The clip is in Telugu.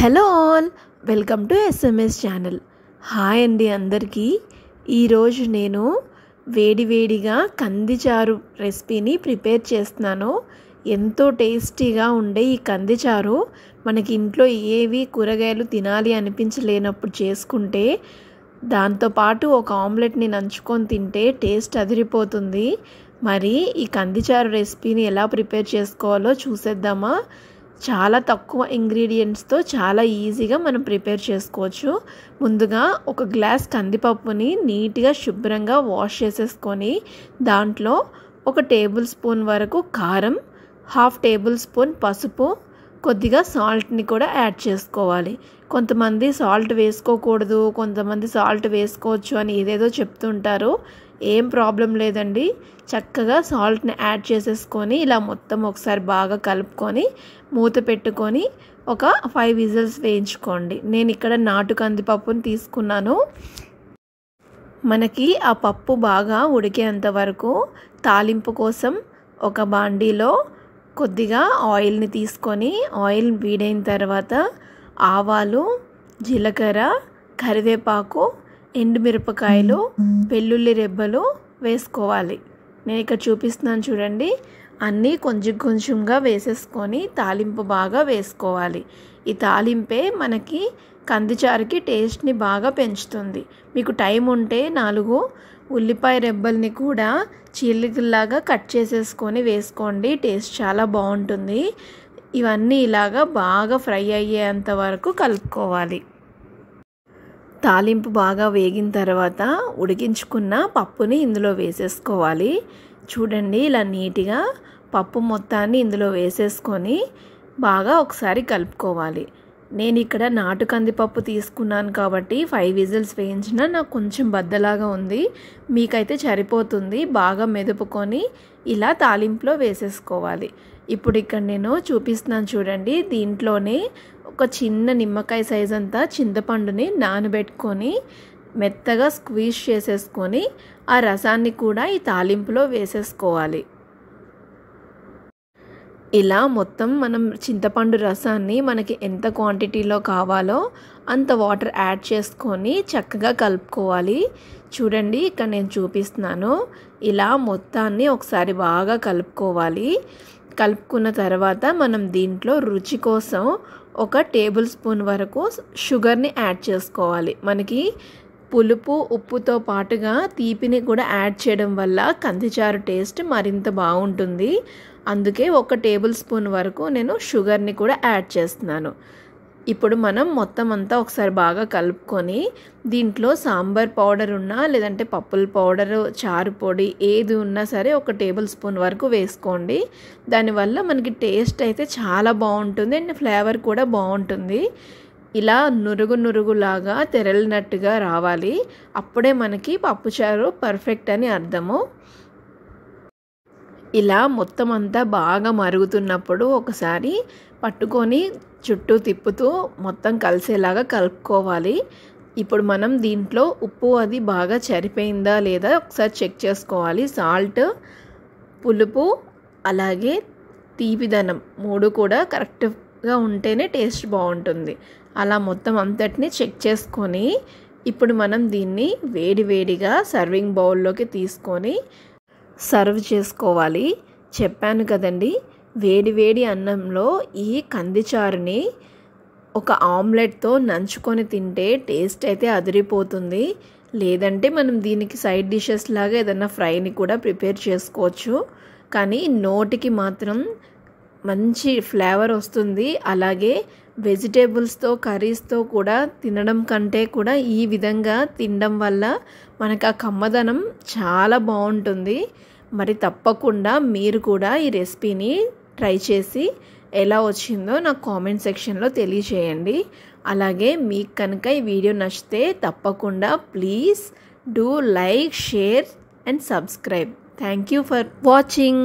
Hello all, welcome to SMS channel. Hi అండి అందరికీ. ఈరోజు నేను వేడివేడిగా కందిచారు రెసిపీని ప్రిపేర్ చేస్తున్నాను. ఎంతో టేస్టీగా ఉండే ఈ కందిచారు మనకి ఇంట్లో ఏవి కూరగాయలు తినాలి అనిపించలేనప్పుడు చేసుకుంటే, దాంతోపాటు ఒక ఆమ్లెట్ని నంచుకొని తింటే టేస్ట్ అదిరిపోతుంది. మరి ఈ కందిచారు రెసిపీని ఎలా ప్రిపేర్ చేసుకోవాలో చూసేద్దామా? చాలా తక్కువ ఇంగ్రీడియంట్స్తో చాలా ఈజీగా మనం ప్రిపేర్ చేసుకోవచ్చు. ముందుగా ఒక గ్లాస్ కందిపప్పుని నీట్గా శుభ్రంగా వాష్ చేసేసుకొని దాంట్లో 1 టేబుల్ స్పూన్ వరకు కారం, 1/2 టేబుల్ స్పూన్ పసుపు, కొద్దిగా సాల్ట్ని కూడా యాడ్ చేసుకోవాలి. కొంతమంది సాల్ట్ వేసుకోకూడదు, కొంతమంది సాల్ట్ వేసుకోవచ్చు అని ఏదేదో చెప్తుంటారు. ఏం ప్రాబ్లం లేదండి. చక్కగా సాల్ట్ని యాడ్ చేసేసుకొని ఇలా మొత్తం ఒకసారి బాగా కలుపుకొని మూత పెట్టుకొని ఒక 5 విజిల్స్ వేయించుకోండి. నేను ఇక్కడ నాటు కందిపప్పుని తీసుకున్నాను. మనకి ఆ పప్పు బాగా ఉడికేంత వరకు తాలింపు కోసం ఒక బాండీలో కొద్దిగా ఆయిల్ని తీసుకొని, ఆయిల్ వీడైన తర్వాత ఆవాలు, జీలకర్ర, కరివేపాకు, ఎండుమిరపకాయలు, వెల్లుల్లి రెబ్బలు వేసుకోవాలి. నేను ఇక్కడ చూపిస్తున్నాను చూడండి. అన్నీ కొంచెం కొంచెంగా వేసేసుకొని తాలింపు బాగా వేసుకోవాలి. ఈ తాలింపే మనకి కందిచారుకి టేస్ట్ని బాగా పెంచుతుంది. మీకు టైం ఉంటే 4 ఉల్లిపాయ రెబ్బల్ని కూడా చీలికల్లాగా కట్ చేసేసుకొని వేసుకోండి. టేస్ట్ చాలా బాగుంటుంది. ఇవన్నీ ఇలాగా బాగా ఫ్రై అయ్యేంత వరకు కలుపుకోవాలి. తాలింపు బాగా వేగిన తర్వాత ఉడికించుకున్న పప్పుని ఇందులో వేసేసుకోవాలి. చూడండి, ఇలా నీట్గా పప్పు మొత్తాన్ని ఇందులో వేసేసుకొని బాగా ఒకసారి కలుపుకోవాలి. నేను ఇక్కడ నాటు కందిపప్పు తీసుకున్నాను కాబట్టి 5 విజిల్స్ వేయించినా నాకు కొంచెం బద్దలాగా ఉంది. మీకైతే సరిపోతుంది. బాగా మెదుపుకొని ఇలా తాలింపులో వేసేసుకోవాలి. ఇప్పుడు ఇక్కడ నేను చూపిస్తున్నాను చూడండి. దీంట్లోనే ఒక చిన్న నిమ్మకాయ సైజ్ అంతా చింతపండుని నానబెట్టుకొని మెత్తగా స్క్వీజ్ చేసేసుకొని ఆ రసాన్ని కూడా ఈ తాలింపులో వేసేసుకోవాలి. ఇలా మొత్తం మనం చింతపండు రసాన్ని మనకి ఎంత క్వాంటిటీలో కావాలో అంత వాటర్ యాడ్ చేసుకొని చక్కగా కలుపుకోవాలి. చూడండి, ఇక్కడ నేను చూపిస్తున్నాను. ఇలా మొత్తాన్ని ఒకసారి బాగా కలుపుకోవాలి. కలుపుకున్న తర్వాత మనం దీంట్లో రుచి కోసం 1 టేబుల్ స్పూన్ వరకు షుగర్ని యాడ్ చేసుకోవాలి. మనకి పులుపు, ఉప్పుతో పాటుగా తీపిని కూడా యాడ్ చేయడం వల్ల కందిచారు టేస్ట్ మరింత బాగుంటుంది. అందుకే 1 టేబుల్ స్పూన్ వరకు నేను షుగర్ని కూడా యాడ్ చేస్తున్నాను. ఇప్పుడు మనం మొత్తం అంతా ఒకసారి బాగా కలుపుకొని దీంట్లో సాంబార్ పౌడర్ ఉన్నా లేదంటే పప్పుల పౌడర్, చారు పొడి ఏది ఉన్నా సరే 1 టేబుల్ స్పూన్ వరకు వేసుకోండి. దానివల్ల మనకి టేస్ట్ అయితే చాలా బాగుంటుంది అండ్ ఫ్లేవర్ కూడా బాగుంటుంది. ఇలా నురుగు నురుగులాగా తెరలినట్టుగా రావాలి. అప్పుడే మనకి పప్పుచారు పర్ఫెక్ట్ అని అర్థము. ఇలా మొత్తం అంతా బాగా మరుగుతున్నప్పుడు ఒకసారి పట్టుకొని చుట్టూ తిప్పుతూ మొత్తం కలిసేలాగా కలుపుకోవాలి. ఇప్పుడు మనం దీంట్లో ఉప్పు అది బాగా సరిపోయిందా లేదా ఒకసారి చెక్ చేసుకోవాలి. సాల్ట్, పులుపు అలాగే తీపిదనం 3 కూడా కరెక్ట్గా ఉంటేనే టేస్ట్ బాగుంటుంది. అలా మొత్తం అంతటిని చెక్ చేసుకొని ఇప్పుడు మనం దీన్ని వేడివేడిగా సర్వింగ్ బౌల్లోకి తీసుకొని సర్వ్ చేసుకోవాలి. చెప్పాను కదండి, వేడివేడి అన్నంలో ఈ కందిచారుని ఒక ఆమ్లెట్తో నంచుకొని తింటే టేస్ట్ అయితే అదిరిపోతుంది. లేదంటే మనం దీనికి సైడ్ డిషెస్ లాగా ఏదైనా ఫ్రైని కూడా ప్రిపేర్ చేసుకోవచ్చు. కానీ నోటికి మాత్రం మంచి ఫ్లేవర్ వస్తుంది. అలాగే వెజిటేబుల్స్తో, కర్రీస్తో కూడా తినడం కంటే కూడా ఈ విధంగా తినడం వల్ల మనకు ఆ కమ్మదనం చాలా బాగుంటుంది. మరి తప్పకుండా మీరు కూడా ఈ రెసిపీని ట్రై చేసి ఎలా వచ్చిందో నాకు కామెంట్ సెక్షన్లో తెలియచేయండి. అలాగే మీకు కనుక ఈ వీడియో నచ్చితే తప్పకుండా please do like, share and subscribe. Thank you for watching.